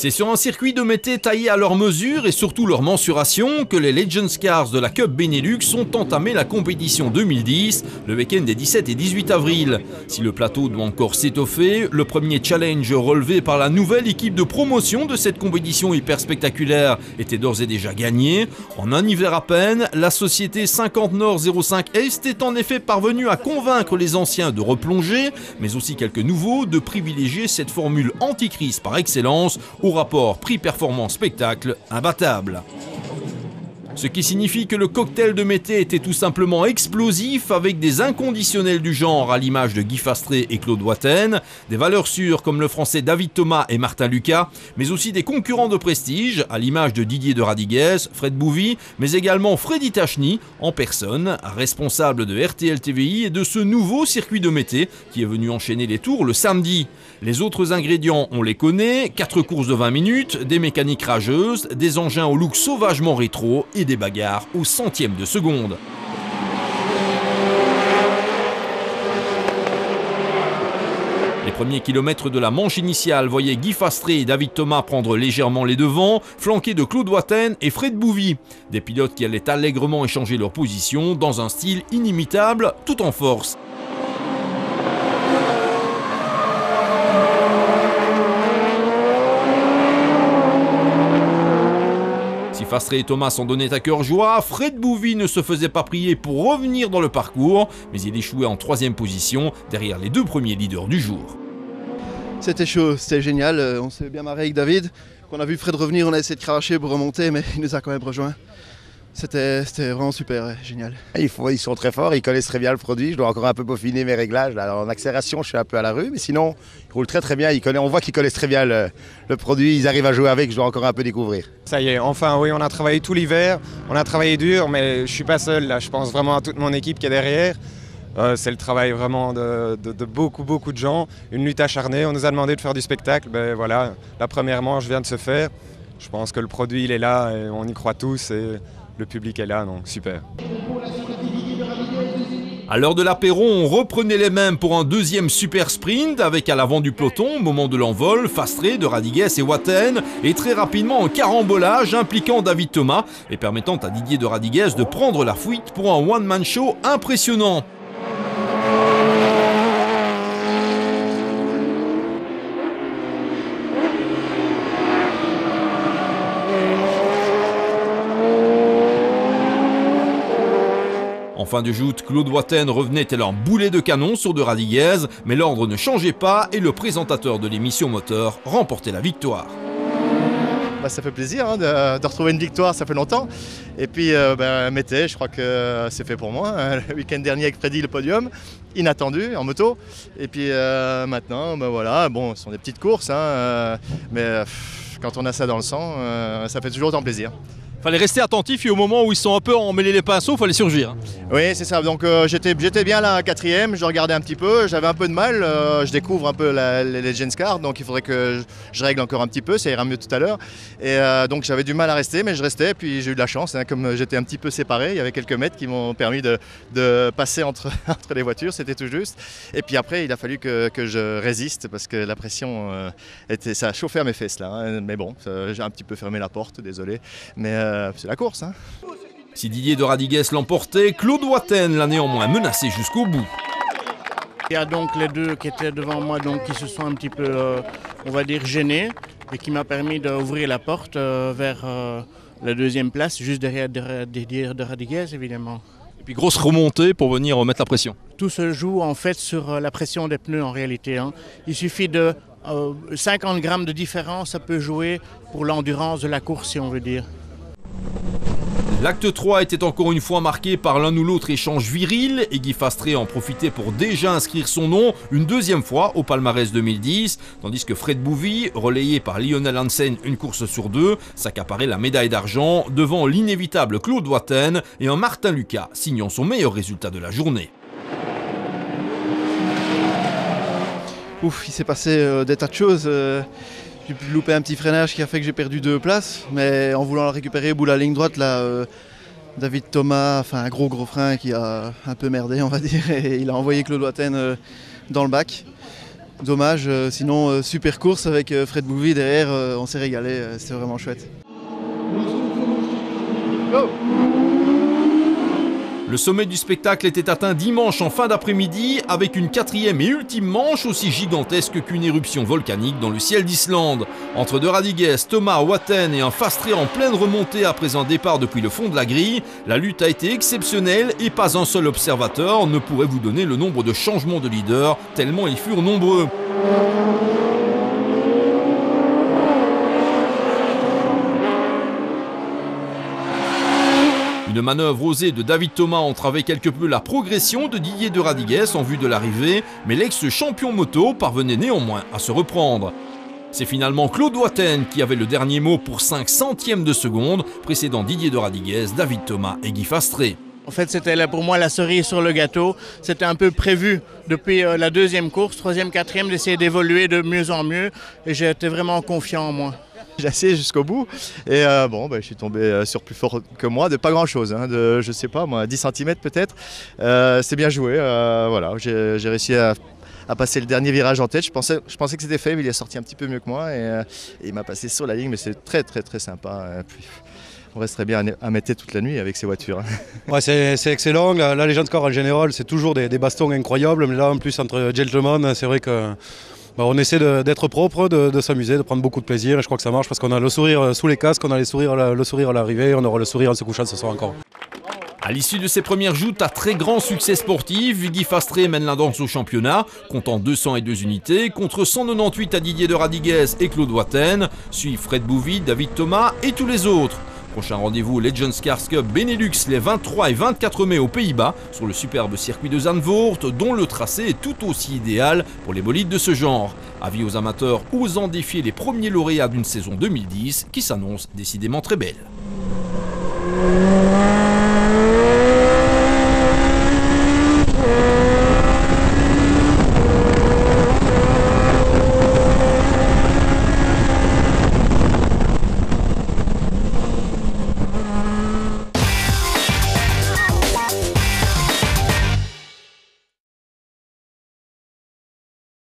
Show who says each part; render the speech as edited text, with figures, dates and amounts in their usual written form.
Speaker 1: C'est sur un circuit de mété taillé à leur mesure et surtout leur mensuration que les Legends Cars de la Cup Benelux ont entamé la compétition 2010 le week-end des 17 et 18 avril. Si le plateau doit encore s'étoffer, le premier challenge relevé par la nouvelle équipe de promotion de cette compétition hyper spectaculaire était d'ores et déjà gagné. En un hiver à peine, la société 50 Nord 05 Est est en effet parvenue à convaincre les anciens de replonger, mais aussi quelques nouveaux de privilégier cette formule anti-crise par excellence au rapport prix-performance-spectacle imbattable. Ce qui signifie que le cocktail de mété était tout simplement explosif avec des inconditionnels du genre à l'image de Guy Fastré et Claude Watten, des valeurs sûres comme le français David Thomas et Martin Lucas, mais aussi des concurrents de prestige à l'image de Didier de Radiguez, Fred Bouvy, mais également Freddy Tachny en personne, responsable de RTL TVI et de ce nouveau circuit de mété qui est venu enchaîner les tours le samedi. Les autres ingrédients, on les connaît, 4 courses de 20 minutes, des mécaniques rageuses, des engins au look sauvagement rétro et des bagarres au centième de seconde. Les premiers kilomètres de la manche initiale voyaient Guy Fastré et David Thomas prendre légèrement les devants, flanqués de Claude Watten et Fred Bouvy. Des pilotes qui allaient allègrement échanger leur position dans un style inimitable, tout en force. Si Fastré et Thomas s'en donnaient à cœur joie, Fred Bouvy ne se faisait pas prier pour revenir dans le parcours, mais il échouait en 3e position derrière les 2 premiers leaders du jour.
Speaker 2: C'était chaud, c'était génial, on s'est bien marré avec David. Quand on a vu Fred revenir, on a essayé de cravacher pour remonter, mais il nous a quand même rejoints. C'était vraiment super, génial.
Speaker 3: Ils sont très forts, ils connaissent très bien le produit. Je dois encore un peu peaufiner mes réglages. Là, en accélération, je suis un peu à la rue, mais sinon, ils roulent très bien. On voit qu'ils connaissent très bien le produit, ils arrivent à jouer avec, je dois encore un peu découvrir.
Speaker 4: Ça y est, enfin oui, on a travaillé tout l'hiver, on a travaillé dur, mais je ne suis pas seul là. Je pense vraiment à toute mon équipe qui est derrière. C'est le travail vraiment de beaucoup de gens, une lutte acharnée. On nous a demandé de faire du spectacle, ben voilà, la première manche vient de se faire. Je pense que le produit il est là et on y croit tous et le public est là, donc super.
Speaker 1: À l'heure de l'apéro, on reprenait les mêmes pour un 2e super sprint avec à l'avant du peloton, au moment de l'envol, Fastré, de Radiguez et Watten, et très rapidement un carambolage impliquant David Thomas et permettant à Didier de Radiguez de prendre la fuite pour un one-man show impressionnant. En fin de joute, Claude Watten revenait tel un boulet de canon sur de Radiguez, mais l'ordre ne changeait pas et le présentateur de l'émission moteur remportait la victoire.
Speaker 2: Ça fait plaisir de retrouver une victoire, ça fait longtemps. Et puis Mété, je crois que c'est fait pour moi. Le week-end dernier avec Freddy, le podium, inattendu en moto. Et puis maintenant, voilà, bon, ce sont des petites courses, mais quand on a ça dans le sang, ça fait toujours autant plaisir.
Speaker 1: Fallait rester attentif et au moment où ils sont un peu emmêlés les pinceaux, fallait surgir.
Speaker 2: Oui, c'est ça. Donc j'étais bien là à 4e, je regardais un petit peu, j'avais un peu de mal. Je découvre un peu les Legends Cars, donc il faudrait que je règle encore un petit peu, ça ira mieux tout à l'heure. Et donc j'avais du mal à rester, mais je restais. Puis j'ai eu de la chance, comme j'étais un petit peu séparé, il y avait quelques mètres qui m'ont permis de passer entre les voitures, c'était tout juste. Et puis après, il a fallu que je résiste parce que la pression ça a chauffé à mes fesses là. Mais bon, j'ai un petit peu fermé la porte, désolé. Mais c'est la course.
Speaker 1: Si Didier de Radiguez l'emportait, Claude Watten l'a néanmoins menacé jusqu'au bout.
Speaker 5: Il y a donc les 2 qui étaient devant moi, donc qui se sont un petit peu, on va dire, gênés et qui m'a permis d'ouvrir la porte vers la 2e place, juste derrière Didier de Radiguez, évidemment.
Speaker 1: Et puis grosse remontée pour venir mettre la pression.
Speaker 5: Tout se joue en fait sur la pression des pneus en réalité. Il suffit de 50 grammes de différence, ça peut jouer pour l'endurance de la course, si on veut dire.
Speaker 1: L'acte 3 était encore une fois marqué par l'un ou l'autre échange viril et Guy Fastré en profitait pour déjà inscrire son nom une 2e fois au palmarès 2010, tandis que Fred Bouvy, relayé par Lionel Hansen une course sur 2, s'accaparait la médaille d'argent devant l'inévitable Claude Watten et un Martin Lucas signant son meilleur résultat de la journée.
Speaker 2: Ouf, il s'est passé des tas de choses. J'ai pu louper un petit freinage qui a fait que j'ai perdu 2 places, mais en voulant le récupérer au bout de la ligne droite, là, David Thomas, enfin un gros frein qui a un peu merdé, on va dire, et il a envoyé Claude Watten dans le bac.
Speaker 6: Dommage, sinon super course avec Fred Bouvy derrière, on s'est régalé, c'était vraiment chouette.
Speaker 2: Go!
Speaker 1: Le sommet du spectacle était atteint dimanche en fin d'après-midi avec une 4e et ultime manche aussi gigantesque qu'une éruption volcanique dans le ciel d'Islande. Entre De Radigues, Thomas, Watten et un Fastré en pleine remontée après un départ depuis le fond de la grille, la lutte a été exceptionnelle et pas un seul observateur ne pourrait vous donner le nombre de changements de leader tellement ils furent nombreux. Une manœuvre osée de David Thomas entravait quelque peu la progression de Didier De Radigues en vue de l'arrivée, mais l'ex-champion moto parvenait néanmoins à se reprendre. C'est finalement Claude Watten qui avait le dernier mot pour 5 centièmes de seconde, précédant Didier De Radigues, David Thomas et Guy Fastré.
Speaker 5: En fait, c'était pour moi la cerise sur le gâteau. C'était un peu prévu depuis la deuxième course, troisième, quatrième, d'essayer d'évoluer de mieux en mieux. Et j'étais vraiment confiant en moi.
Speaker 2: J'ai essayé jusqu'au bout et je suis tombé sur plus fort que moi de pas grand chose, hein, de je sais pas moi 10 cm peut-être. C'est bien joué, voilà, j'ai réussi à passer le dernier virage en tête. Je pensais que c'était fait, mais il est sorti un petit peu mieux que moi et il m'a passé sur la ligne, mais c'est très sympa. Puis, on resterait bien à Mété toute la nuit avec ces voitures.
Speaker 7: Ouais, c'est excellent. La Legends Car en général, c'est toujours des bastons incroyables. Mais là, en plus, entre gentlemen, c'est vrai que on essaie d'être propre, de s'amuser, de prendre beaucoup de plaisir. Et je crois que ça marche parce qu'on a le sourire sous les casques, on a le sourire à l'arrivée, on aura le sourire en se couchant ce soir encore.
Speaker 1: À l'issue de ses premières joutes à très grand succès sportif, Guy Fastré mène la danse au championnat, comptant 202 unités, contre 198 à Didier De Radigues et Claude Watten, suivent Fred Bouvy, David Thomas et tous les autres. Prochain rendez-vous au Legends Cars Cup Benelux les 23 et 24 mai aux Pays-Bas, sur le superbe circuit de Zandvoort, dont le tracé est tout aussi idéal pour les bolides de ce genre. Avis aux amateurs osant défier les premiers lauréats d'une saison 2010 qui s'annonce décidément très belle.